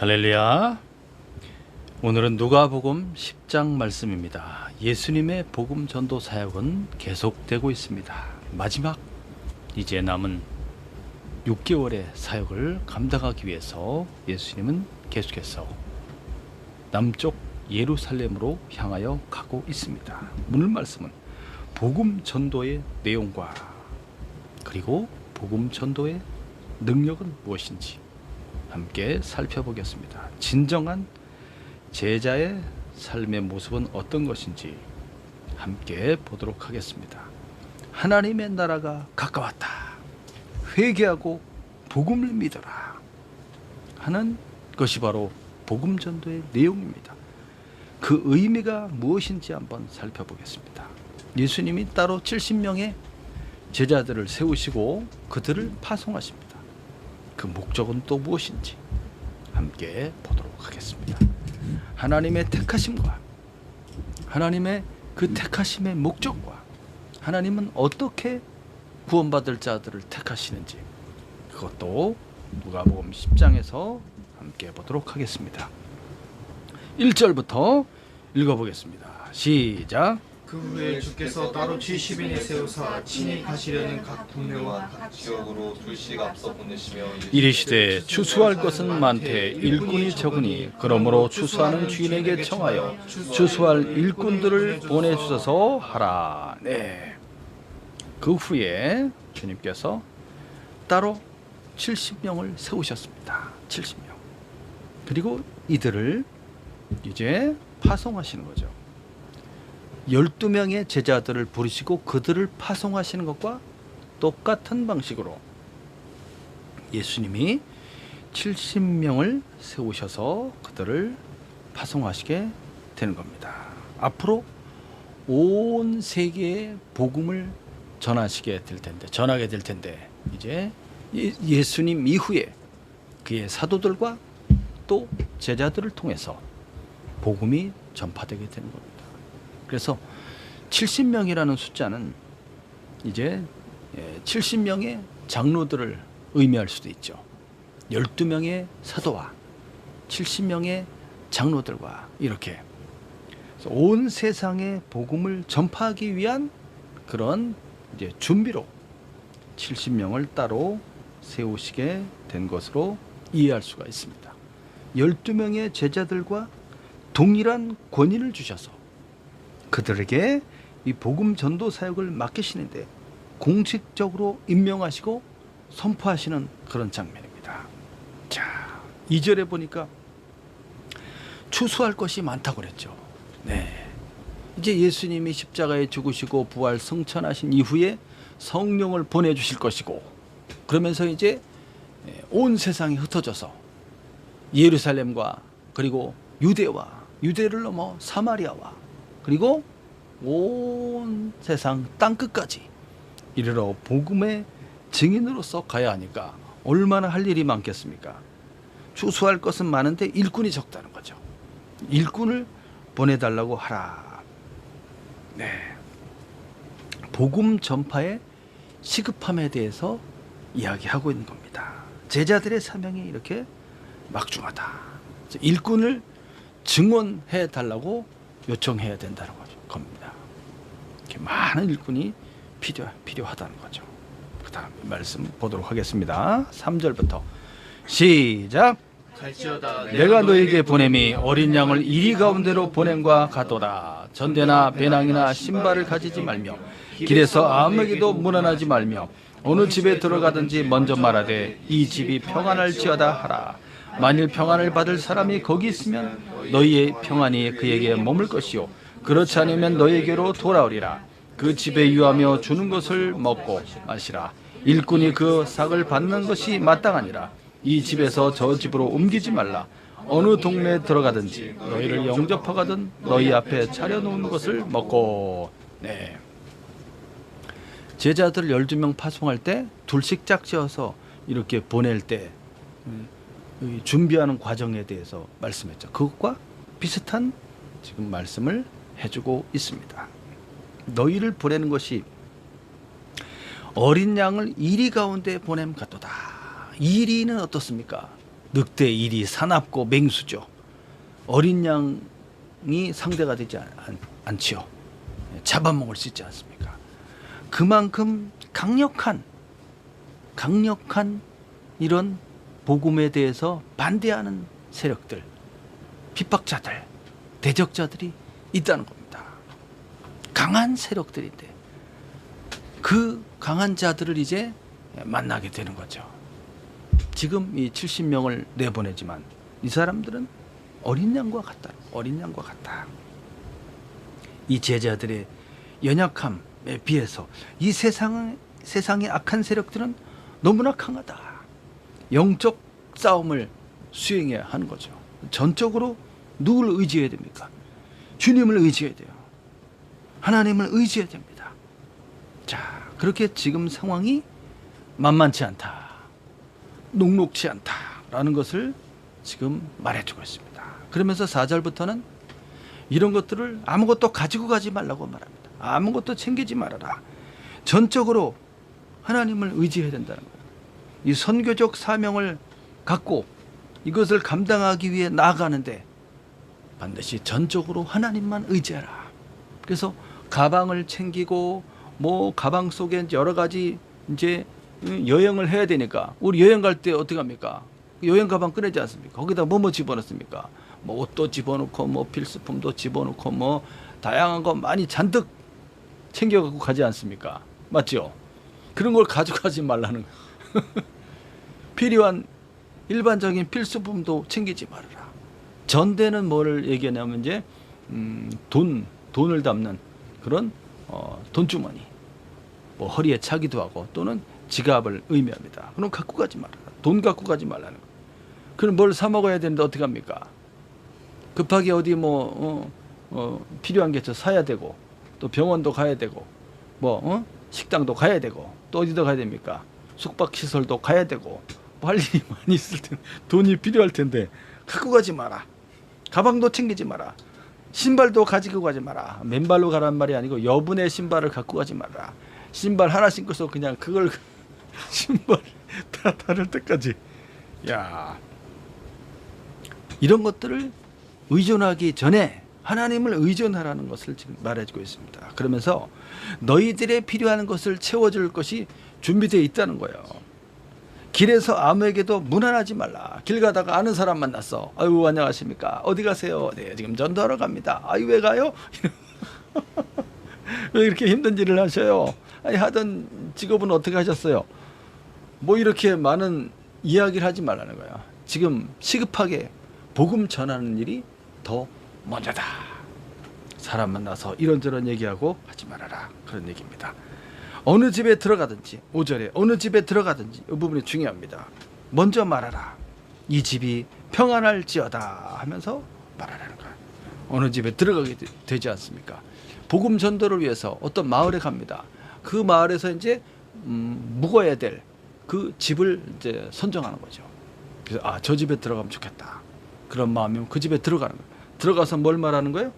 할렐루야. 오늘은 누가복음 10장 말씀입니다. 예수님의 복음 전도 사역은 계속되고 있습니다. 마지막 이제 남은 6개월의 사역을 감당하기 위해서 예수님은 계속해서 남쪽 예루살렘으로 향하여 가고 있습니다. 오늘 말씀은 복음 전도의 내용과 그리고 복음 전도의 능력은 무엇인지 함께 살펴보겠습니다. 진정한 제자의 삶의 모습은 어떤 것인지 함께 보도록 하겠습니다. 하나님의 나라가 가까웠다. 회개하고 복음을 믿어라 하는 것이 바로 복음 전도의 내용입니다. 그 의미가 무엇인지 한번 살펴보겠습니다. 예수님이 따로 70명의 제자들을 세우시고 그들을 파송하십니다. 그 목적은 또 무엇인지 함께 보도록 하겠습니다. 하나님의 택하심과 하나님의 그 택하심의 목적과 하나님은 어떻게 구원받을 자들을 택하시는지 그것도 누가복음 10장에서 함께 보도록 하겠습니다. 1절부터 읽어보겠습니다. 시작. 그 후에 주께서 따로 70인을 세우사 친히 가시려는 각 동네와 각 지역으로 둘씩 앞서 보내시며 이르시되 추수할 것은 많되 일꾼이 적으니 그러므로 추수하는 주인에게 청하여 추수할 일꾼들을 보내주소서 하라. 네. 그 후에 주님께서 따로 70명을 세우셨습니다. 70명. 그리고 이들을 이제 파송하시는 거죠. 12명의 제자들을 부르시고 그들을 파송하시는 것과 똑같은 방식으로 예수님이 70명을 세우셔서 그들을 파송하시게 되는 겁니다. 앞으로 온 세계에 복음을 전하게 될 텐데 이제 예수님 이후에 그의 사도들과 또 제자들을 통해서 복음이 전파되게 되는 겁니다. 그래서 70명이라는 숫자는 이제 70명의 장로들을 의미할 수도 있죠. 12명의 사도와 70명의 장로들과 이렇게 온 세상에 복음을 전파하기 위한 그런 이제 준비로 70명을 따로 세우시게 된 것으로 이해할 수가 있습니다. 12명의 제자들과 동일한 권위를 주셔서 그들에게 이 복음 전도 사역을 맡기시는데 공식적으로 임명하시고 선포하시는 그런 장면입니다. 자, 2절에 보니까 추수할 것이 많다고 그랬죠. 네. 이제 예수님이 십자가에 죽으시고 부활 승천하신 이후에 성령을 보내주실 것이고 그러면서 이제 온 세상이 흩어져서 예루살렘과 그리고 유대를 넘어 사마리아와 그리고 온 세상 땅끝까지 이르러 복음의 증인으로서 가야 하니까 얼마나 할 일이 많겠습니까? 추수할 것은 많은데 일꾼이 적다는 거죠. 일꾼을 보내달라고 하라. 네. 복음 전파의 시급함에 대해서 이야기하고 있는 겁니다. 제자들의 사명이 이렇게 막중하다. 일꾼을 증언해 달라고 요청해야 된다는 겁니다. 이렇게 많은 일꾼이 필요하다는 거죠. 그 다음 말씀 보도록 하겠습니다. 3절부터 시작. 갈지어다 내가 너에게 보냄이 어린 양을 이리 가운데로 보냄과 같도다. 전대나 배낭이나 신발을 가지지 말며 길에서 아무에게도 문안하지 말며 어느 집에 들어가든지 먼저 말하되 이 집이 평안할지어다 하라. 만일 평안을 받을 사람이 거기 있으면 너희의 평안이 그에게 머물 것이요 그렇지 않으면 너희에게로 돌아오리라. 그 집에 유하며 주는 것을 먹고 마시라. 일꾼이 그 삭을 받는 것이 마땅하니라. 이 집에서 저 집으로 옮기지 말라. 어느 동네에 들어가든지 너희를 영접하거든 너희 앞에 차려놓은 것을 먹고. 네. 제자들 12명 파송할 때 둘씩 짝지어서 이렇게 보낼 때 준비하는 과정에 대해서 말씀했죠. 그것과 비슷한 지금 말씀을 해주고 있습니다. 너희를 보내는 것이 어린 양을 이리 가운데 보냄 같도다. 이리는 어떻습니까? 늑대, 이리, 사납고 맹수죠. 어린 양이 상대가 되지 않지요. 잡아먹을 수 있지 않습니까? 그만큼 강력한 이런 복음에 대해서 반대하는 세력들, 핍박자들, 대적자들이 있다는 겁니다. 강한 세력들인데 그 강한 자들을 이제 만나게 되는 거죠. 지금 이 70명을 내보내지만 이 사람들은 어린 양과 같다. 어린 양과 같다. 이 제자들의 연약함에 비해서 이 세상의 악한 세력들은 너무나 강하다. 영적 싸움을 수행해야 하는 거죠. 전적으로 누구를 의지해야 됩니까? 주님을 의지해야 돼요. 하나님을 의지해야 됩니다. 자, 그렇게 지금 상황이 만만치 않다. 녹록치 않다라는 것을 지금 말해주고 있습니다. 그러면서 4절부터는 이런 것들을 아무것도 가지고 가지 말라고 말합니다. 아무것도 챙기지 말아라. 전적으로 하나님을 의지해야 된다는 거예요. 이 선교적 사명을 갖고 이것을 감당하기 위해 나아가는데 반드시 전적으로 하나님만 의지하라. 그래서 가방을 챙기고 뭐 가방 속에 여러 가지 이제 여행을 해야 되니까 우리 여행 갈 때 어떻게 합니까? 여행 가방 꺼내지 않습니까? 거기다 뭐 집어넣습니까? 뭐 옷도 집어넣고 뭐 필수품도 집어넣고 뭐 다양한 거 많이 잔뜩 챙겨갖고 가지 않습니까? 맞죠? 그런 걸 가져가지 말라는 거예요. 필요한 일반적인 필수품도 챙기지 말아라. 전대는 뭐를 얘기하냐면 이제 돈을 담는 그런 돈주머니, 뭐 허리에 차기도 하고 또는 지갑을 의미합니다. 그럼 갖고 가지 말아라. 돈 갖고 가지 말라는 거예요. 그럼 뭘 사 먹어야 되는데 어떻게 합니까? 급하게 어디 필요한 게 있어 사야 되고 또 병원도 가야 되고 식당도 가야 되고 또 어디도 가야 됩니까? 숙박시설도 가야 되고 뭐 할 일이 많이 있을 텐데 돈이 필요할 텐데 갖고 가지 마라. 가방도 챙기지 마라. 신발도 가지고 가지 마라. 맨발로 가란 말이 아니고 여분의 신발을 갖고 가지 마라. 신발 하나 신고서 그냥 그걸 신발 다 다를 때까지. 야, 이런 것들을 의존하기 전에 하나님을 의존하라는 것을 지금 말해주고 있습니다. 그러면서 너희들의 필요한 것을 채워줄 것이 준비되어 있다는 거예요. 길에서 아무에게도 문안하지 말라. 길 가다가 아는 사람 만났어. 아유, 안녕하십니까? 어디 가세요? 네, 지금 전도하러 갑니다. 아유, 왜 가요? 왜 이렇게 힘든 일을 하셔요? 아니, 하던 직업은 어떻게 하셨어요? 뭐 이렇게 많은 이야기를 하지 말라는 거야. 지금 시급하게 복음 전하는 일이 더 먼저다. 사람 만나서 이런저런 얘기하고 하지 말아라. 그런 얘기입니다. 어느 집에 들어가든지 5절에 어느 집에 들어가든지 이 부분이 중요합니다. 먼저 말하라. 이 집이 평안할지어다 하면서 말하라는 거예요. 어느 집에 들어가게 되지 않습니까? 복음 전도를 위해서 어떤 마을에 갑니다. 그 마을에서 이제 묵어야 될 그 집을 이제 선정하는 거죠. 그래서 저 집에 들어가면 좋겠다. 그런 마음이면 그 집에 들어가는 거예요. 들어가서 뭘 말하는 거예요?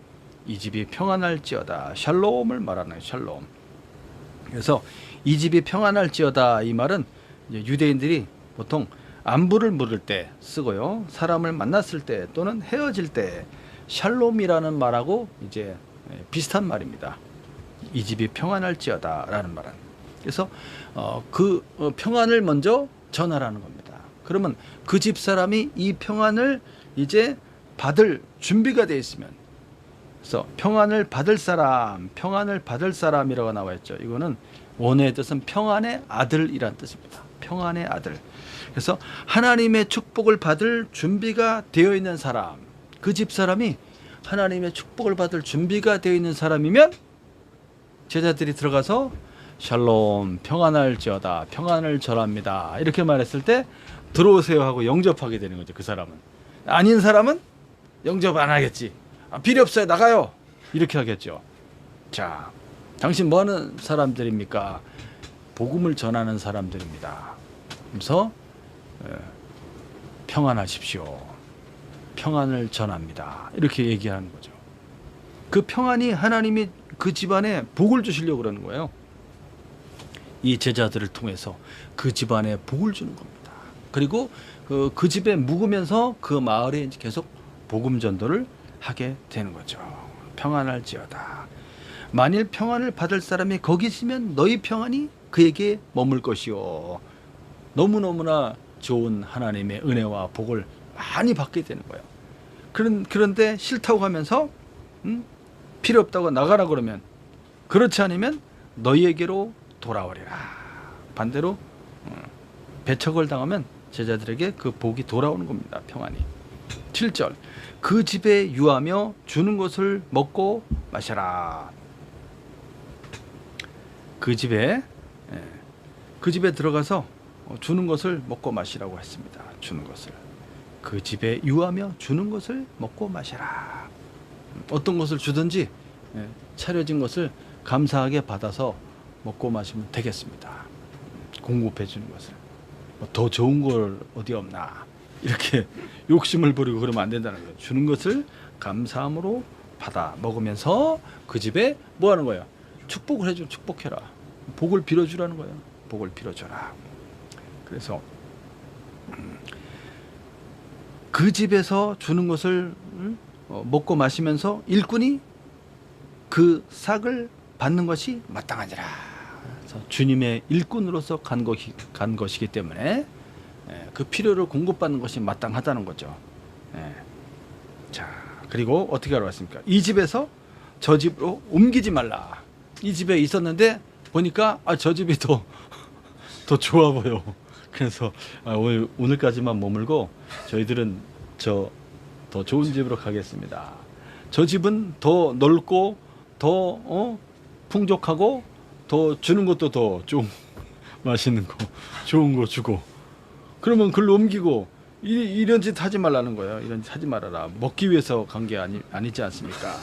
이 집이 평안할지어다. 샬롬을 말하는 거예요. 샬롬. 그래서 이 집이 평안할지어다 이 말은 유대인들이 보통 안부를 물을 때 쓰고요. 사람을 만났을 때 또는 헤어질 때 샬롬이라는 말하고 이제 비슷한 말입니다. 이 집이 평안할지어다라는 말은. 그래서 그 평안을 먼저 전하라는 겁니다. 그러면 그 집 사람이 이 평안을 이제 받을 준비가 되어 있으면, 그래서 평안을 받을 사람이라고 나와 있죠. 이거는 원어의 뜻은 평안의 아들이란 뜻입니다. 평안의 아들. 그래서 하나님의 축복을 받을 준비가 되어 있는 사람, 그 집 사람이 하나님의 축복을 받을 준비가 되어 있는 사람이면 제자들이 들어가서 샬롬 평안할지어다 평안을 전합니다 이렇게 말했을 때 들어오세요 하고 영접하게 되는 거죠. 그 사람은. 아닌 사람은 영접 안 하겠지. 필요 없어요, 나가요, 이렇게 하겠죠. 자, 당신 뭐 하는 사람들입니까? 복음을 전하는 사람들입니다. 그래서 평안하십시오, 평안을 전합니다 이렇게 얘기하는 거죠. 그 평안이 하나님이 그 집안에 복을 주시려고 그러는 거예요. 이 제자들을 통해서 그 집안에 복을 주는 겁니다. 그리고 그 집에 묵으면서 그 마을에 이제 계속 복음 전도를 하게 되는 거죠. 평안할지어다. 만일 평안을 받을 사람이 거기 있으면 너희 평안이 그에게 머물 것이요. 너무너무나 좋은 하나님의 은혜와 복을 많이 받게 되는 거예요. 그런데 싫다고 하면서 필요 없다고 나가라 그러면, 그렇지 않으면 너희에게로 돌아오리라. 반대로 배척을 당하면 제자들에게 그 복이 돌아오는 겁니다. 평안이. 7절 그 집에 유하며 주는 것을 먹고 마셔라. 그 집에 들어가서 주는 것을 먹고 마시라고 했습니다. 주는 것을. 그 집에 유하며 주는 것을 먹고 마셔라. 어떤 것을 주든지 차려진 것을 감사하게 받아서 먹고 마시면 되겠습니다. 공급해 주는 것을. 더 좋은 걸 어디 없나, 이렇게 욕심을 부리고 그러면 안 된다는 거예요. 주는 것을 감사함으로 받아 먹으면서 그 집에 뭐 하는 거예요? 축복을 해줘. 축복해라. 복을 빌어주라는 거예요. 복을 빌어줘라. 그래서 그 집에서 주는 것을 먹고 마시면서 일꾼이 그 삭을 받는 것이 마땅하니라. 그래서 주님의 일꾼으로서 간 것이기 때문에 그 필요를 공급받는 것이 마땅하다는 거죠. 자, 그리고 어떻게 알았습니까? 이 집에서 저 집으로 옮기지 말라. 이 집에 있었는데 보니까 저 집이 더 좋아 보여. 그래서 오늘까지만 머물고 저희들은 더 좋은 집으로 가겠습니다. 저 집은 더 넓고 더 풍족하고 더 주는 것도 더 좀 맛있는 거, 좋은 거 주고, 그러면 글로 옮기고 이런 짓 하지 말라는 거예요. 이런 짓 하지 말아라. 먹기 위해서 간 게 아니지 않습니까?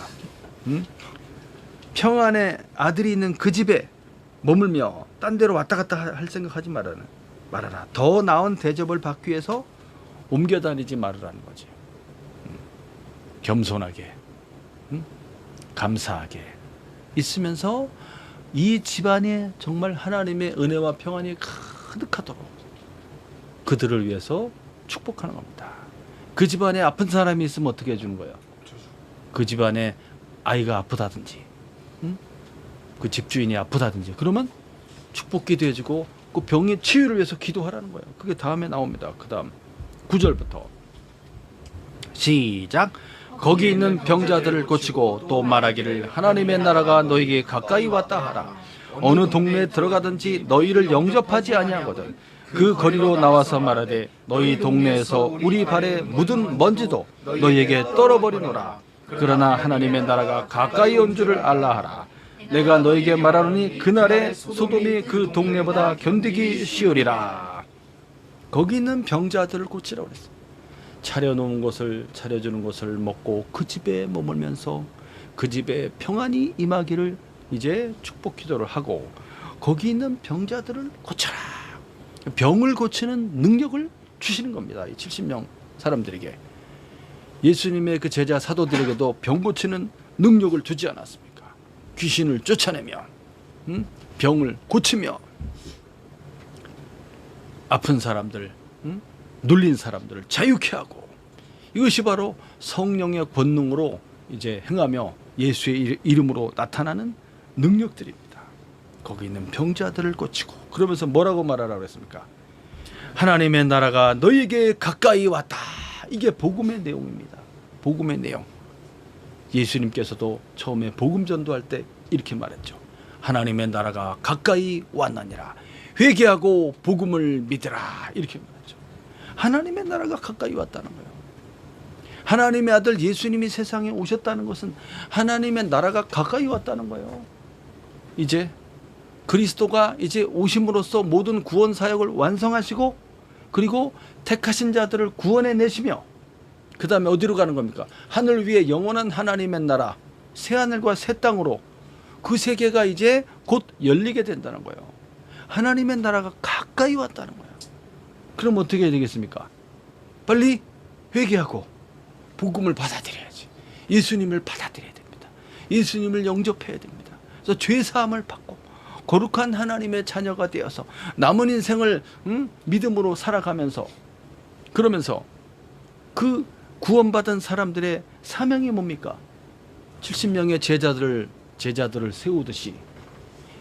평안의 아들이 있는 그 집에 머물며 딴 데로 왔다 갔다 할 생각하지 말아라. 더 나은 대접을 받기 위해서 옮겨 다니지 말으라는 거지. 겸손하게, 감사하게 있으면서 이 집안에 정말 하나님의 은혜와 평안이 가득하도록 그들을 위해서 축복하는 겁니다. 그 집안에 아픈 사람이 있으면 어떻게 해주는 거예요? 그 집안에 아이가 아프다든지, 그 집주인이 아프다든지, 그러면 축복 기도해주고 그 병의 치유를 위해서 기도하라는 거예요. 그게 다음에 나옵니다. 그 다음 9절부터 시작. 거기 있는 병자들을 고치고 또 말하기를 하나님의 나라가 너에게 가까이 왔다 하라. 어느 동네에 들어가든지 너희를 영접하지 아니하거든 그 거리로 나와서 말하되 너희 동네에서 우리 발에 묻은 먼지도 너희에게 떨어버리노라. 그러나 하나님의 나라가 가까이 온 줄을 알라 하라. 내가 너에게 말하노니 그날에 소돔이 그 동네보다 견디기 쉬우리라. 거기 있는 병자들을 고치라고 그랬어요. 차려놓은 것을, 차려주는 것을 먹고 그 집에 머물면서 그 집에 평안이 임하기를 이제 축복 기도를 하고, 거기 있는 병자들을 고쳐라. 병을 고치는 능력을 주시는 겁니다. 이 70명 사람들에게. 예수님의 그 제자 사도들에게도 병 고치는 능력을 주지 않았습니까? 귀신을 쫓아내며 병을 고치며 아픈 사람들, 눌린 사람들을 자유케 하고, 이것이 바로 성령의 권능으로 이제 행하며 예수의 이름으로 나타나는 능력들입니다. 거기 있는 병자들을 고치고, 그러면서 뭐라고 말하라고 했습니까? 하나님의 나라가 너희에게 가까이 왔다. 이게 복음의 내용입니다. 복음의 내용. 예수님께서도 처음에 복음 전도할 때 이렇게 말했죠. 하나님의 나라가 가까이 왔느니라. 회개하고 복음을 믿으라. 이렇게 말했죠. 하나님의 나라가 가까이 왔다는 거예요. 하나님의 아들 예수님이 세상에 오셨다는 것은 하나님의 나라가 가까이 왔다는 거예요. 이제 그리스도가 이제 오심으로써 모든 구원 사역을 완성하시고, 그리고 택하신 자들을 구원해 내시며, 그 다음에 어디로 가는 겁니까? 하늘 위에 영원한 하나님의 나라, 새하늘과 새 땅으로 그 세계가 이제 곧 열리게 된다는 거예요. 하나님의 나라가 가까이 왔다는 거예요. 그럼 어떻게 해야 되겠습니까? 빨리 회개하고 복음을 받아들여야지. 예수님을 받아들여야 됩니다. 예수님을 영접해야 됩니다. 그래서 죄사함을 받고 거룩한 하나님의 자녀가 되어서 남은 인생을 믿음으로 살아가면서 그러면서 그 구원받은 사람들의 사명이 뭡니까? 70명의 제자들을 세우듯이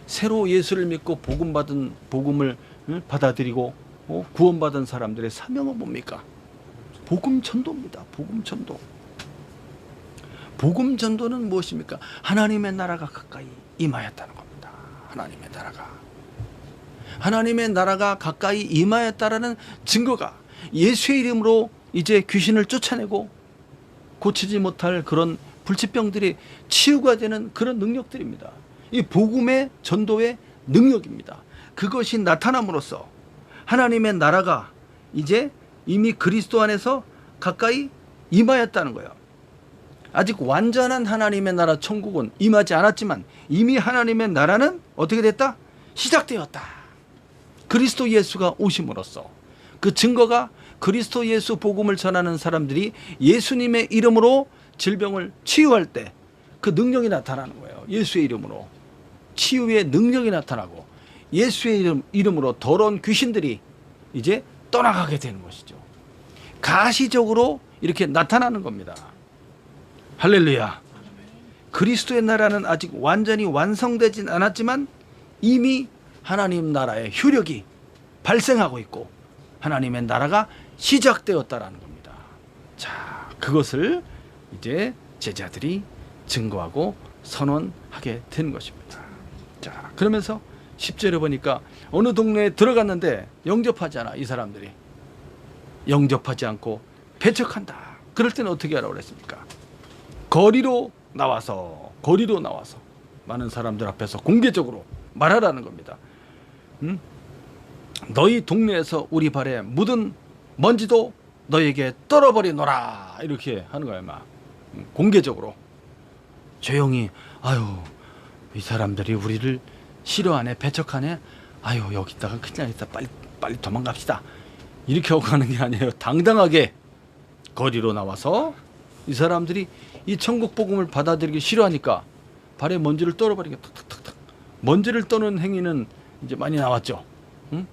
새로 예수를 믿고 복음을 받아들이고 구원받은 사람들의 사명은 뭡니까? 복음 전도입니다. 복음 전도. 복음 전도는 무엇입니까? 하나님의 나라가 가까이 임하였다는 겁니다. 하나님의 나라가 가까이 임하였다라는 증거가 예수의 이름으로 이제 귀신을 쫓아내고 고치지 못할 그런 불치병들이 치유가 되는 그런 능력들입니다. 이 복음의 전도의 능력입니다. 그것이 나타남으로써 하나님의 나라가 이제 이미 그리스도 안에서 가까이 임하였다는 거예요. 아직 완전한 하나님의 나라 천국은 임하지 않았지만 이미 하나님의 나라는 어떻게 됐다? 시작되었다. 그리스도 예수가 오심으로써 그 증거가 그리스도 예수 복음을 전하는 사람들이 예수님의 이름으로 질병을 치유할 때 그 능력이 나타나는 거예요. 예수의 이름으로 치유의 능력이 나타나고 예수의 이름으로 더러운 귀신들이 이제 떠나가게 되는 것이죠. 가시적으로 이렇게 나타나는 겁니다. 할렐루야. 그리스도의 나라는 아직 완전히 완성되진 않았지만 이미 하나님 나라의 효력이 발생하고 있고 하나님의 나라가 시작되었다라는 겁니다. 자, 그것을 이제 제자들이 증거하고 선언하게 된 것입니다. 자, 그러면서 10절에 보니까 어느 동네에 들어갔는데 영접하지 않아. 이 사람들이 영접하지 않고 배척한다. 그럴 때는 어떻게 하라고 그랬습니까? 거리로 나와서 많은 사람들 앞에서 공개적으로 말하라는 겁니다. 너희 동네에서 우리 발에 묻은 먼지도 너에게 떨어버리노라. 이렇게 하는 거예요. 막 공개적으로. 조용히 아유 이 사람들이 우리를 싫어하네, 배척하네. 아유 여기다가 그냥 있다 빨리 도망갑시다. 이렇게 하고 가는 게 아니에요. 당당하게 거리로 나와서 이 사람들이 이 천국 복음을 받아들이기 싫어하니까 발에 먼지를 떨어버리게 탁탁탁탁. 먼지를 떠는 행위는 이제 많이 나왔죠. 응?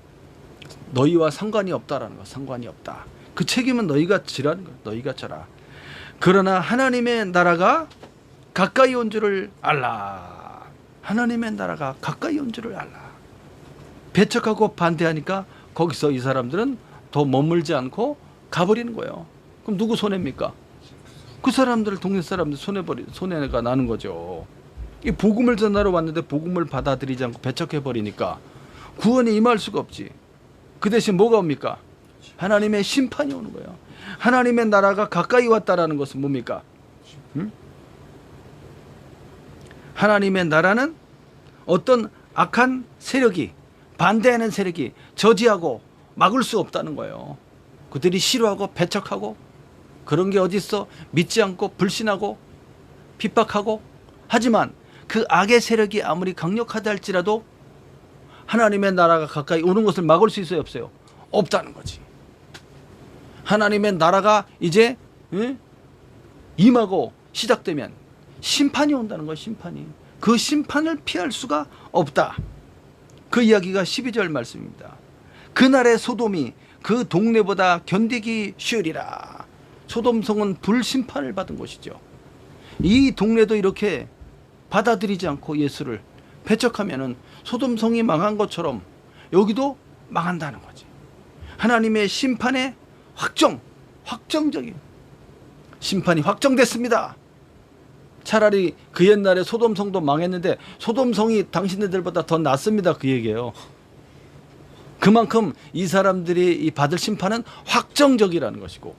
너희와 상관이 없다라는 거. 상관이 없다. 그 책임은 너희가 지라는 거. 너희가 져라. 그러나 하나님의 나라가 가까이 온 줄을 알라. 하나님의 나라가 가까이 온 줄을 알라. 배척하고 반대하니까 거기서 이 사람들은 더 머물지 않고 가버리는 거예요. 그럼 누구 손해입니까? 그 사람들, 동네 사람들 손해가 나는 거죠. 이 복음을 전하러 왔는데 복음을 받아들이지 않고 배척해버리니까 구원에 임할 수가 없지. 그 대신 뭐가 옵니까? 하나님의 심판이 오는 거예요. 하나님의 나라가 가까이 왔다라는 것은 뭡니까? 하나님의 나라는 어떤 악한 세력이, 반대하는 세력이 저지하고 막을 수 없다는 거예요. 그들이 싫어하고 배척하고 그런 게 어디 있어? 믿지 않고 불신하고 핍박하고. 하지만 그 악의 세력이 아무리 강력하다 할지라도 하나님의 나라가 가까이 오는 것을 막을 수 있어요, 없어요? 없다는 거지. 하나님의 나라가 이제 임하고 시작되면 심판이 온다는 거예요. 심판이. 그 심판을 피할 수가 없다. 그 이야기가 12절 말씀입니다. 그날의 소돔이 그 동네보다 견디기 쉬우리라. 소돔성은 불심판을 받은 곳이죠. 이 동네도 이렇게 받아들이지 않고 예수를 배척하면은 소돔성이 망한 것처럼 여기도 망한다는 거지. 하나님의 심판의 확정적인 심판이 확정됐습니다. 차라리 그 옛날에 소돔성도 망했는데 소돔성이 당신네들보다 더 낫습니다. 그 얘기예요. 그만큼 이 사람들이 받을 심판은 확정적이라는 것이고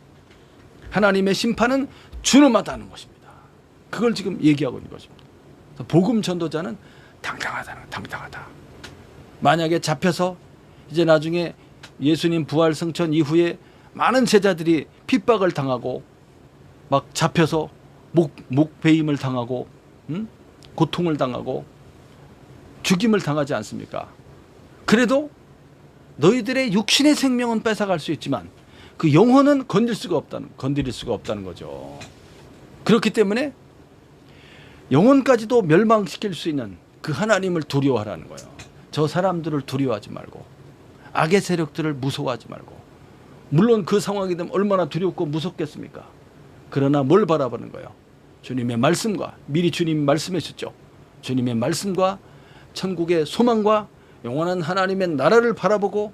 하나님의 심판은 준엄하다는 것입니다. 그걸 지금 얘기하고 있는 것입니다. 복음 전도자는 당당하다. 만약에 잡혀서 이제 나중에 예수님 부활 승천 이후에 많은 제자들이 핍박을 당하고 막 잡혀서 목베임을 당하고 고통을 당하고 죽임을 당하지 않습니까? 그래도 너희들의 육신의 생명은 뺏어갈 수 있지만 그 영혼은 건드릴 수가 없다는 거죠. 그렇기 때문에 영혼까지도 멸망시킬 수 있는 그 하나님을 두려워하라는 거예요. 저 사람들을 두려워하지 말고 악의 세력들을 무서워하지 말고 물론 그 상황이 되면 얼마나 두렵고 무섭겠습니까? 그러나 뭘 바라보는 거예요? 주님의 말씀과 미리 주님이 말씀하셨죠. 주님의 말씀과 천국의 소망과 영원한 하나님의 나라를 바라보고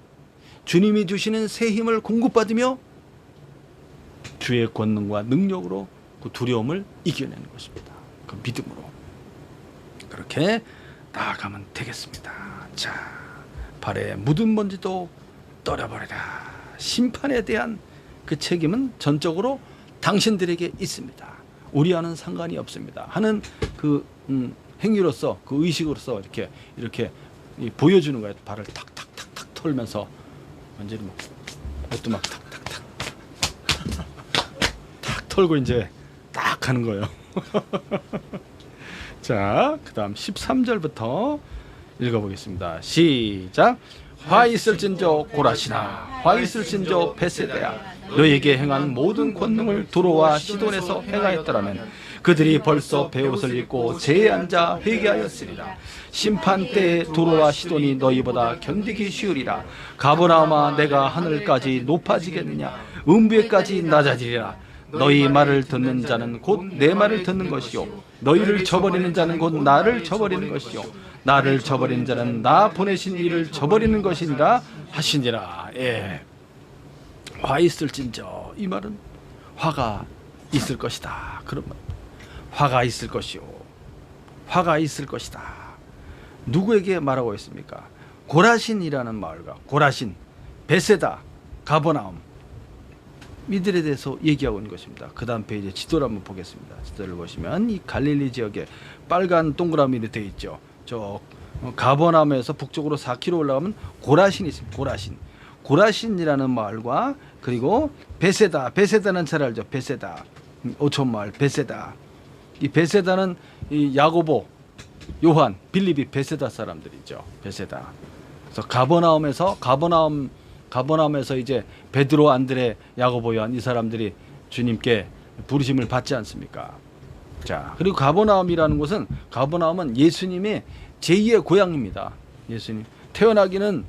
주님이 주시는 새 힘을 공급받으며 주의 권능과 능력으로 그 두려움을 이겨내는 것입니다. 그 믿음으로 그렇게 나아가면 되겠습니다. 자, 발에 묻은 먼지도 떨어버리라. 심판에 대한 그 책임은 전적으로 당신들에게 있습니다. 우리와는 상관이 없습니다. 하는 그 행위로서 그 의식으로서 이렇게 보여주는 거예요. 발을 탁탁탁탁 털면서 완전히 뭐 옷도 막 탁탁탁 탁 털고 이제 딱 하는 거예요. 자, 그다음 13절부터 읽어보겠습니다. 시작. 화 있을진저 고라시나 화 있을진저 베세다야 너에게 행한 모든 권능을 두로와 시돈에서 행하였더라면 그들이 벌써 베옷을 입고 제에 앉아 회개하였으리라. 심판 때에 두로와 시돈이 너희보다 견디기 쉬우리라. 가버나움아 내가 하늘까지 높아지겠느냐 음부에까지 낮아지리라. 너희 말을 듣는 자는 곧 내 말을 듣는 것이요 너희를 저버리는 자는 곧 나를 저버리는 것이요 나를 저버리는 자는 나 보내신 이를 저버리는 것이니라 하시니라. 예. 화 있을진저, 이 말은 화가 있을 것이다. 그런 말. 화가 있을 것이요 화가 있을 것이다. 누구에게 말하고 있습니까? 고라신이라는 마을과 고라신, 베세다, 가버나움 이들에 대해서 얘기하고 있는 것입니다. 그 다음 페이지에 지도를 한번 보겠습니다. 지도를 보시면 이 갈릴리 지역에 빨간 동그라미로 되어 있죠. 저 가버나움에서 북쪽으로 4km 올라가면 고라신이 있습니다. 고라신이라는 마을과 그리고 베세다는 잘 알죠. 베세다, 오촌 마을 베세다. 이 베세다는 이 야고보, 요한, 빌립이 베세다 사람들이죠. 베세다. 그래서 가버나움에서 이제 베드로, 안드레, 야고보, 요한 이 사람들이 주님께 부르심을 받지 않습니까? 자, 그리고 가버나움은 예수님의 제2의 고향입니다. 예수님 태어나기는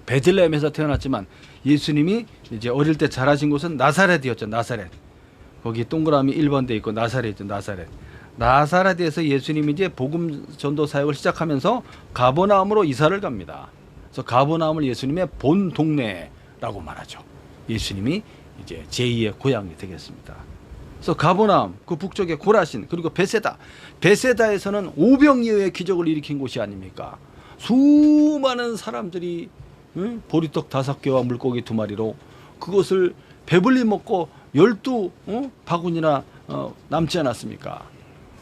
베들레헴에서 태어났지만 예수님이 이제 어릴 때 자라신 곳은 나사렛이었죠. 나사렛. 거기 동그라미 1번 돼 있고 나사렛이죠. 나사렛에서 예수님이 이제 복음 전도 사역을 시작하면서 가버나움으로 이사를 갑니다. 그래서 가버나움을 예수님의 본 동네라고 말하죠. 예수님이 이제 제2의 고향이 되겠습니다. 그래서 가버나움, 그 북쪽에 고라신, 그리고 베세다에서는 오병이어의 기적을 일으킨 곳이 아닙니까? 수많은 사람들이 보리떡 5개와 물고기 2마리로 그것을 배불리 먹고 12바구니나 남지 않았습니까?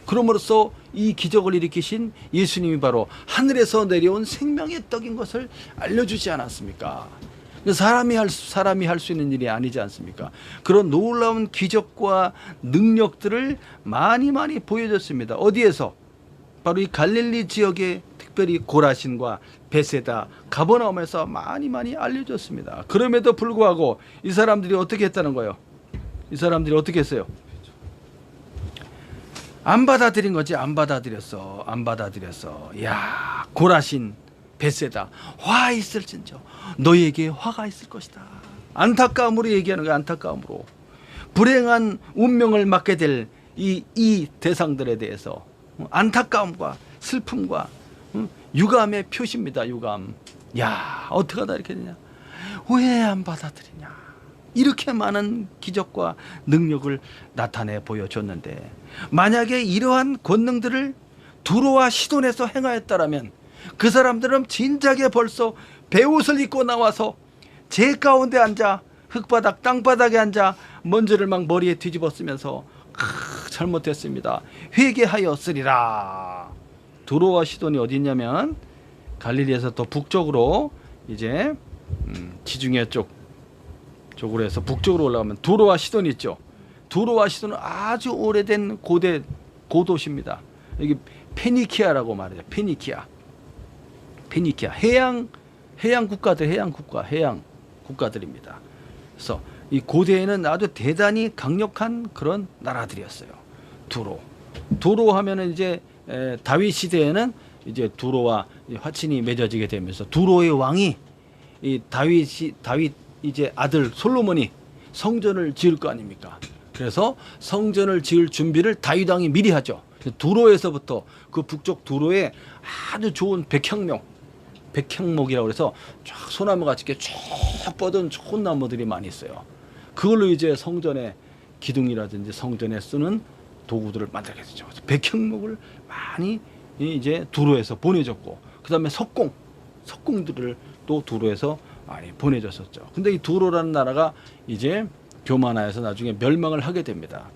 그럼으로써 이 기적을 일으키신 예수님이 바로 하늘에서 내려온 생명의 떡인 것을 알려주지 않았습니까? 사람이 할 수 있는 일이 아니지 않습니까? 그런 놀라운 기적과 능력들을 많이 보여줬습니다. 어디에서? 바로 이 갈릴리 지역에 특별히 고라신과 베세다, 가버나움에서 많이 알려졌습니다. 그럼에도 불구하고 이 사람들이 어떻게 했다는 거예요? 이 사람들이 어떻게 했어요? 안 받아들인 거지. 안 받아들였어. 야, 고라신, 베세다, 화 있을진저 너희에게 화가 있을 것이다. 안타까움으로 얘기하는 거야. 안타까움으로 불행한 운명을 맞게 될 이 대상들에 대해서 안타까움과 슬픔과 유감의 표시입니다. 유감. 야, 어떻게 하다 이렇게 되냐? 왜 안 받아들이냐? 이렇게 많은 기적과 능력을 나타내 보여줬는데 만약에 이러한 권능들을 두로와 시돈에서 행하였다라면 그 사람들은 진작에 벌써 베옷을 입고 나와서 제 가운데 앉아 흙바닥 땅바닥에 앉아 먼지를 막 머리에 뒤집어 쓰면서 잘못했습니다. 회개하였으리라. 두로와 시돈이 어디 있냐면 갈릴리에서 더 북쪽으로 이제 지중해 쪽으로 해서 북쪽으로 올라가면 두로와 시돈이 있죠. 두로와 시돈은 아주 오래된 고도시입니다. 여기 페니키아라고 말해요. 페니키아 해양 국가들입니다. 그래서 이 고대에는 아주 대단히 강력한 그런 나라들이었어요. 두로 하면은 이제 다윗 시대에는 이제 두로와 화친이 맺어지게 되면서 두로의 왕이 이 다윗 이제 아들 솔로몬이 성전을 지을 거 아닙니까? 그래서 성전을 지을 준비를 다윗 왕이 미리 하죠. 두로에서부터 그 북쪽 두로에 아주 좋은 백향목이라고 해서 쫙 소나무 같이 이렇게 쫙 뻗은 좋은 나무들이 많이 있어요. 그걸로 이제 성전의 기둥이라든지 성전에 쓰는 도구들을 만들게 되죠. 백향목을 많이 이제 두로에서 보내줬고, 그 다음에 석공들을 또 두로에서 많이 보내줬었죠. 근데 이 두로라는 나라가 이제 교만하여서 나중에 멸망을 하게 됩니다.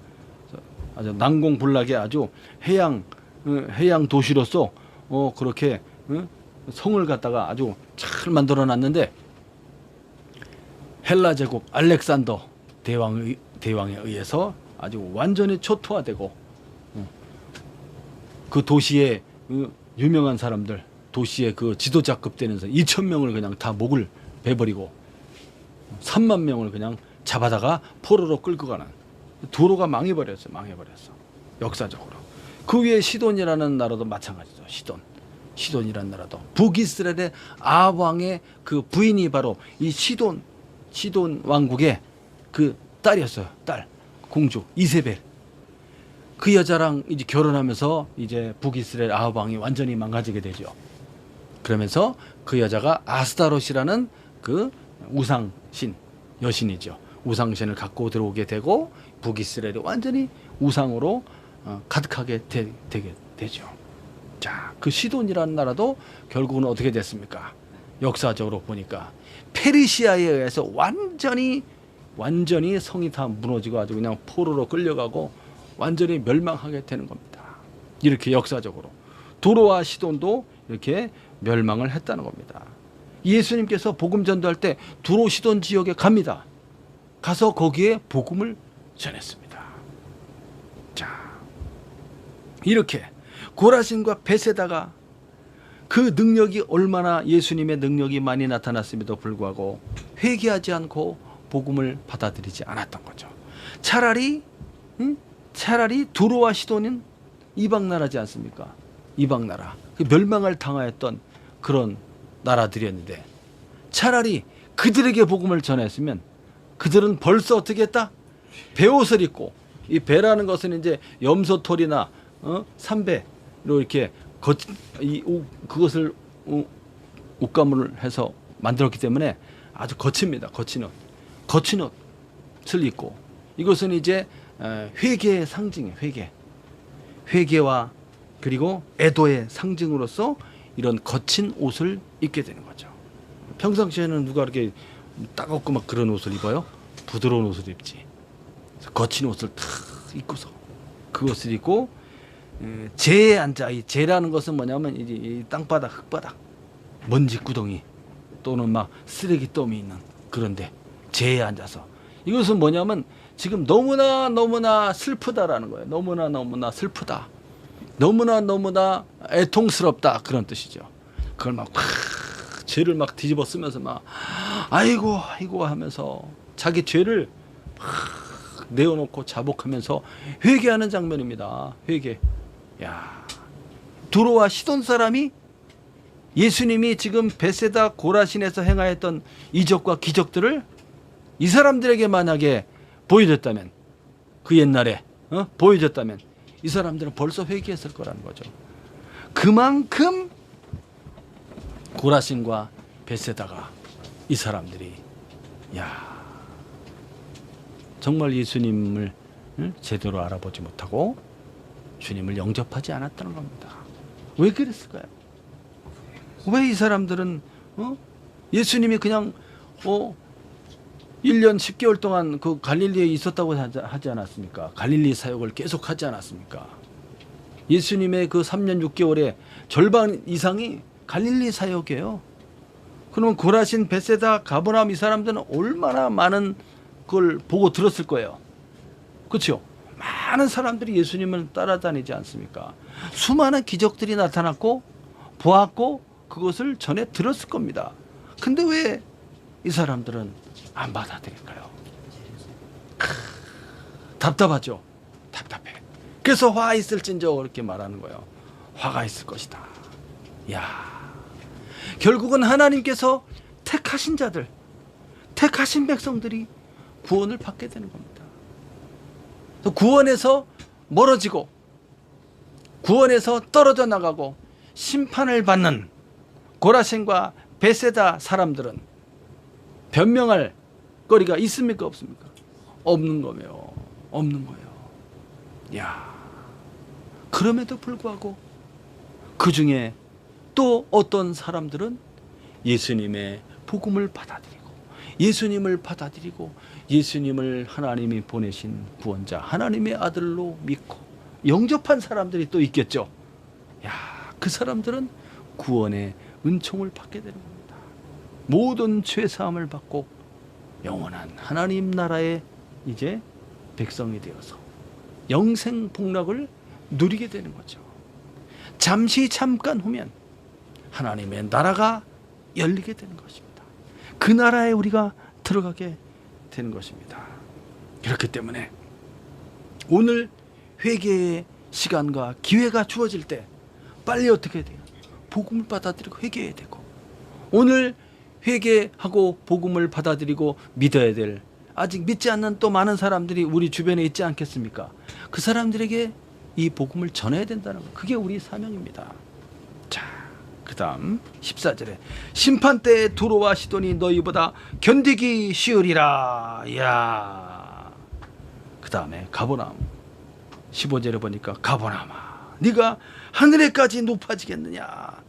아주 난공불락의 아주 해양 도시로서 그렇게 성을 갖다가 아주 잘 만들어 놨는데, 헬라 제국 알렉산더 대왕에 의해서 아주 완전히 초토화되고, 그 도시의 유명한 사람들, 도시의 그 지도자급 되는 사람 2,000명을 그냥 다 목을 베버리고 3만 명을 그냥 잡아다가 포로로 끌고 가는, 두로가 망해버렸어. 역사적으로. 그 위에 시돈이라는 나라도 마찬가지죠. 시돈이라는 나라도 북이스라엘의 아왕의 그 부인이 바로 이 시돈 왕국의 그 딸이었어요. 공주 이세벨. 그 여자랑 이제 결혼하면서 이제 북이스라엘 아왕이 완전히 망가지게 되죠. 그러면서 그 여자가 아스타롯이라는 그 우상신 여신이죠. 우상신을 갖고 들어오게 되고 북이스라엘이 완전히 우상으로 가득하게 되게 되죠. 자, 그 시돈이라는 나라도 결국은 어떻게 됐습니까? 역사적으로 보니까 페르시아에 의해서 완전히 성이 다 무너지고 아주 그냥 포로로 끌려가고 완전히 멸망하게 되는 겁니다. 이렇게 역사적으로 두로와 시돈도 이렇게 멸망을 했다는 겁니다. 예수님께서 복음 전도할 때 두로 시돈 지역에 갑니다. 가서 거기에 복음을 전했습니다. 자, 이렇게 고라신과 베세다가 그 능력이 얼마나 예수님의 능력이 많이 나타났음에도 불구하고 회개하지 않고 복음을 받아들이지 않았던 거죠. 차라리 두로와 시돈은 이방 나라지 않습니까? 이방 나라, 그 멸망을 당하였던 그런 나라들이었는데, 차라리 그들에게 복음을 전했으면 그들은 벌써 어떻게 했다? 베옷을 입고, 이 배라는 것은 이제 염소털이나 삼배로 이렇게 그것을 옷가문을 해서 만들었기 때문에 아주 거칩니다. 거친 옷을 입고, 이것은 이제 회개의 상징이에요. 회개와 그리고 애도의 상징으로서 이런 거친 옷을 입게 되는 거죠. 평상시에는 누가 이렇게 따갑고 막 그런 옷을 입어요? 부드러운 옷을 입지. 거친 옷을 탁 입고서 그것을 입고 재에 앉아. 이 재라는 것은 뭐냐면 이 땅바닥, 흙바닥, 먼지 구덩이 또는 막 쓰레기 더미 있는 그런데 재에 앉아서, 이것은 뭐냐면 지금 너무나 슬프다라는 거예요. 너무나 슬프다. 너무나 애통스럽다, 그런 뜻이죠. 그걸 막 죄를 막 뒤집어 쓰면서 막 아이고 하면서 자기 죄를 막 내어놓고 자복하면서 회개하는 장면입니다. 회개. 야, 두로와 시돈 사람이 예수님이 지금 베세다 고라신에서 행하였던 이적과 기적들을 이 사람들에게 만약에 보여줬다면, 그 옛날에 보여줬다면 이 사람들은 벌써 회개했을 거라는 거죠. 그만큼 고라신과 베세다가 이 사람들이 정말 예수님을 제대로 알아보지 못하고 주님을 영접하지 않았다는 겁니다. 왜 그랬을까요? 왜 이 사람들은 예수님이 그냥 1년 10개월 동안 그 갈릴리에 있었다고 하지 않았습니까? 갈릴리 사역을 계속 하지 않았습니까? 예수님의 그 3년 6개월의 절반 이상이 갈릴리 사역이에요. 그러면 고라신, 베세다, 가버나움 이 사람들은 얼마나 많은 걸 보고 들었을 거예요. 그렇죠? 많은 사람들이 예수님을 따라다니지 않습니까? 수많은 기적들이 나타났고 보았고 그것을 전해 들었을 겁니다. 근데 왜 이 사람들은 안 받아들일까요? 답답하죠. 답답해. 그래서 화 있을진저 그렇게 말하는 거예요. 화가 있을 것이다. 결국은 하나님께서 택하신 자들, 택하신 백성들이 구원을 받게 되는 겁니다. 구원에서 멀어지고 구원에서 떨어져 나가고 심판을 받는 고라신과 베세다 사람들은 변명할 거리가 있습니까? 없습니까? 없는 거예요. 없는 거예요. 야, 그럼에도 불구하고 그 중에 또 어떤 사람들은 예수님의 복음을 받아들이고 예수님을 하나님이 보내신 구원자 하나님의 아들로 믿고 영접한 사람들이 또 있겠죠. 야, 그 사람들은 구원의 은총을 받게 되는 겁니다. 모든 죄 사함을 받고 영원한 하나님 나라의 이제 백성이 되어서 영생 복락을 누리게 되는 거죠. 잠깐 후면 하나님의 나라가 열리게 되는 것입니다. 그 나라에 우리가 들어가게 되는 것입니다. 그렇기 때문에 오늘 회개의 시간과 기회가 주어질 때 빨리 어떻게 돼요? 복음을 받아들이고 회개해야 되고, 오늘 회개하고 복음을 받아들이고 믿어야 될 아직 믿지 않는 또 많은 사람들이 우리 주변에 있지 않겠습니까? 그 사람들에게 이 복음을 전해야 된다는 것, 그게 우리 사명입니다. 자, 그 다음 14절에 심판때에 두로와 시돈이 너희보다 견디기 쉬우리라. 이야, 그 다음에 가버나움 15절에 보니까 가버나움아 네가 하늘에까지 높아지겠느냐.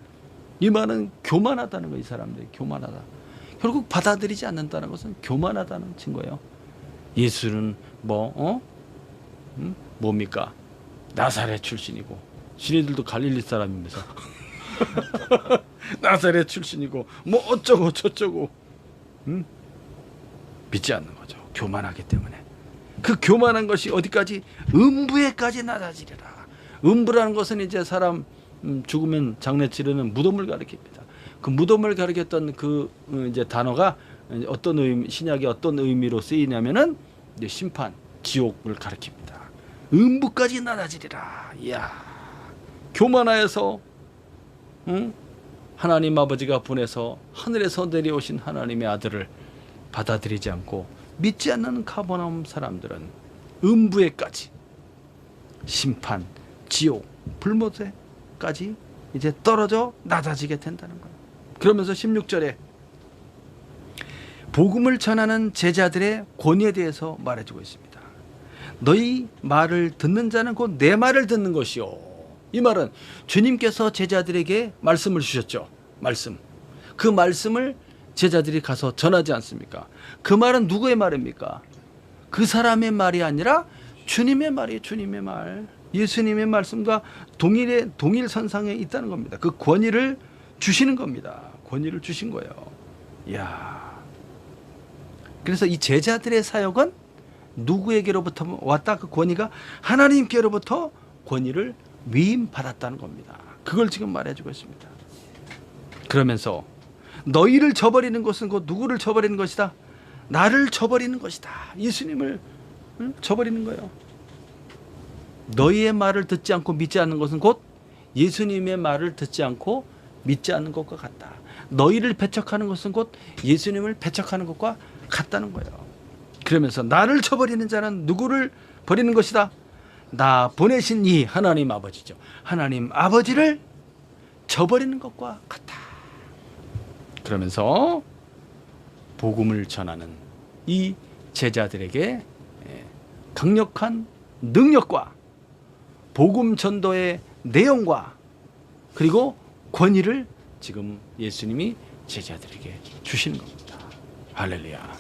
이 말은 교만하다는 거예요. 이 사람들이 교만하다. 결국 받아들이지 않는다는 것은 교만하다는 증거예요. 예수는 뭡니까? 나사렛 출신이고, 지네들도 갈릴리 사람이면서 나사렛 출신이고 뭐 어쩌고 저쩌고, 믿지 않는 거죠. 교만하기 때문에. 그 교만한 것이 어디까지? 음부에까지 낮아지리라. 음부라는 것은 이제 사람 죽으면 장례 치르는 무덤을 가리킵니다. 그 무덤을 가리켰던 그 이제 단어가 어떤 신약이 어떤 의미로 쓰이냐면은 이제 심판, 지옥을 가리킵니다. 음부까지 낮아지리라. 이야, 교만하여서 하나님 아버지가 보내서 하늘에서 내려오신 하나님의 아들을 받아들이지 않고 믿지 않는 가버나움 사람들은 음부에까지, 심판, 지옥, 불못에까지 이제 떨어져 낮아지게 된다는 거예요. 그러면서 16절에 복음을 전하는 제자들의 권위에 대해서 말해주고 있습니다. 너희 말을 듣는 자는 곧 내 말을 듣는 것이요. 이 말은 주님께서 제자들에게 말씀을 주셨죠. 말씀. 그 말씀을 제자들이 가서 전하지 않습니까? 그 말은 누구의 말입니까? 그 사람의 말이 아니라 주님의 말이에요. 주님의 말. 예수님의 말씀과 동일선상에 있다는 겁니다. 그 권위를 주시는 겁니다. 권위를 주신 거예요. 이야. 그래서 이 제자들의 사역은 누구에게로부터 왔다? 그 권위가 하나님께로부터 권위를 위임받았다는 겁니다. 그걸 지금 말해주고 있습니다. 그러면서 너희를 저버리는 것은 곧 누구를 저버리는 것이다? 나를 저버리는 것이다. 예수님을 저버리는 거예요. 너희의 말을 듣지 않고 믿지 않는 것은 곧 예수님의 말을 듣지 않고 믿지 않는 것과 같다. 너희를 배척하는 것은 곧 예수님을 배척하는 것과 같다는 거예요. 그러면서 나를 저버리는 자는 누구를 버리는 것이다? 나 보내신 이 하나님 아버지죠. 하나님 아버지를 저버리는 것과 같다. 그러면서 복음을 전하는 이 제자들에게 강력한 능력과 복음 전도의 내용과 그리고 권위를 지금 예수님이 제자들에게 주시는 겁니다. 할렐루야.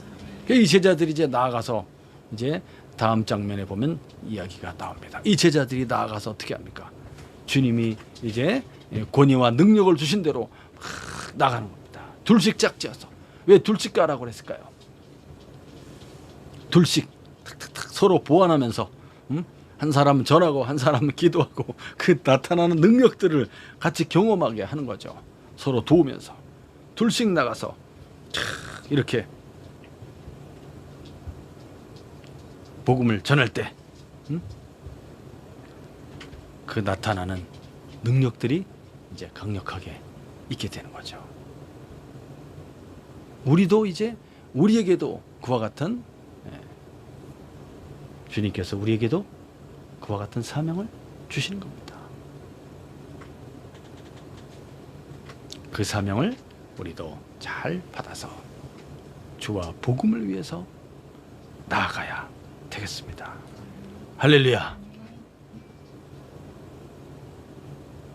이 제자들이 이제 나아가서 이제 다음 장면에 보면 이야기가 나옵니다. 이 제자들이 나아가서 어떻게 합니까? 주님이 이제 권위와 능력을 주신 대로 막 나가는 겁니다. 둘씩 짝지어서. 왜 둘씩 가라고 그랬을까요? 둘씩 탁탁탁 서로 보완하면서 한 사람은 전하고 한 사람은 기도하고 그 나타나는 능력들을 같이 경험하게 하는 거죠. 서로 도우면서 둘씩 나가서 이렇게 복음을 전할 때 그 나타나는 능력들이 이제 강력하게 있게 되는 거죠. 우리도 이제 우리에게도 그와 같은 주님께서 우리에게도 그와 같은 사명을 주시는 겁니다. 그 사명을 우리도 잘 받아서 주와 복음을 위해서 나아가야 되겠습니다. 할렐루야.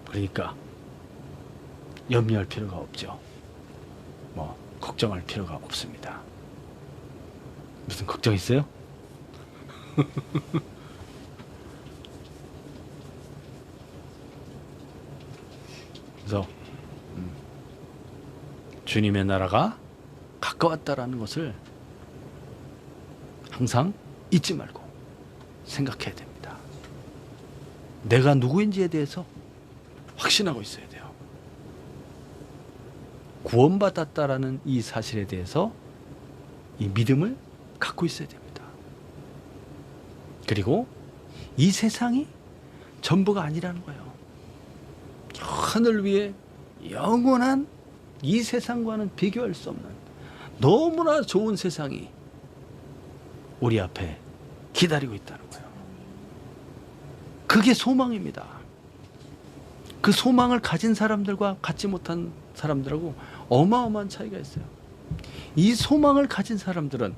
그러니까 염려할 필요가 없죠. 뭐 걱정할 필요가 없습니다. 무슨 걱정 있어요? 그래서 주님의 나라가 가까웠다라는 것을 항상 잊지 말고 생각해야 됩니다. 내가 누구인지에 대해서 확신하고 있어야 돼요. 구원받았다라는 이 사실에 대해서 이 믿음을 갖고 있어야 됩니다. 그리고 이 세상이 전부가 아니라는 거예요. 하늘 위에 영원한 이 세상과는 비교할 수 없는 너무나 좋은 세상이 우리 앞에 기다리고 있다는 거예요. 그게 소망입니다. 그 소망을 가진 사람들과 갖지 못한 사람들하고 어마어마한 차이가 있어요. 이 소망을 가진 사람들은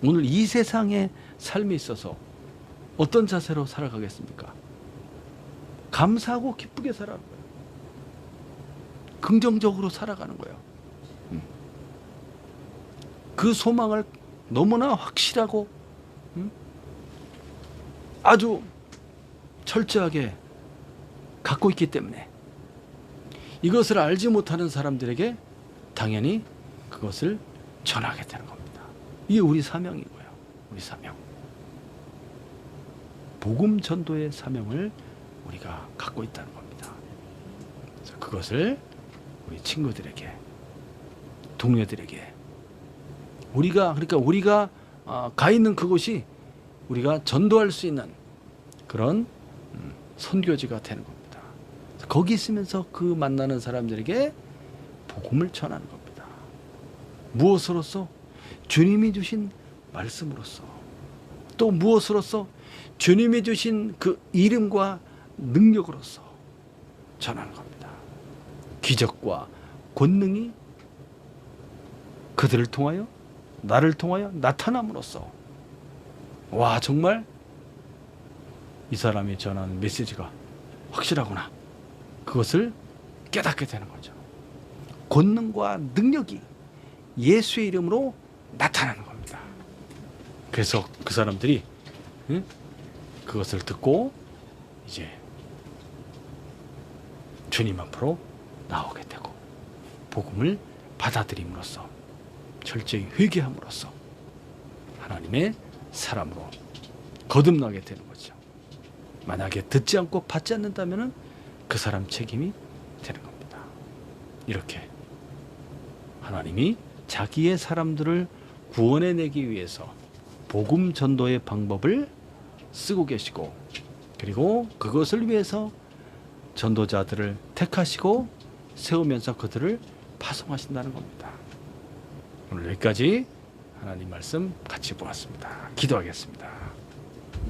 오늘 이 세상의 삶에 있어서 어떤 자세로 살아가겠습니까? 감사하고 기쁘게 살아가는 거예요. 긍정적으로 살아가는 거예요. 그 소망을 너무나 확실하고 아주 철저하게 갖고 있기 때문에 이것을 알지 못하는 사람들에게 당연히 그것을 전하게 되는 겁니다. 이게 우리 사명이고요. 우리 사명. 복음 전도의 사명을 우리가 갖고 있다는 겁니다. 그래서 그것을 우리 친구들에게, 동료들에게 우리가 가 있는 그곳이 우리가 전도할 수 있는 그런 선교지가 되는 겁니다. 거기 있으면서 그 만나는 사람들에게 복음을 전하는 겁니다. 무엇으로써? 주님이 주신 말씀으로써. 또 무엇으로써? 주님이 주신 그 이름과 능력으로서 전하는 겁니다. 기적과 권능이 그들을 통하여, 나를 통하여 나타남으로써 와, 정말 이 사람이 전하는 메시지가 확실하구나. 그것을 깨닫게 되는 거죠. 권능과 능력이 예수의 이름으로 나타나는 겁니다. 그래서 그 사람들이 그것을 듣고 이제 주님 앞으로 나오게 되고 복음을 받아들임으로써 철저히 회개함으로써 하나님의 사람으로 거듭나게 되는 거죠. 만약에 듣지 않고 받지 않는다면 그 사람 책임이 되는 겁니다. 이렇게 하나님이 자기의 사람들을 구원해내기 위해서 복음 전도의 방법을 쓰고 계시고, 그리고 그것을 위해서 전도자들을 택하시고 세우면서 그들을 파송하신다는 겁니다. 오늘 여기까지 하나님 말씀 같이 보았습니다. 기도하겠습니다.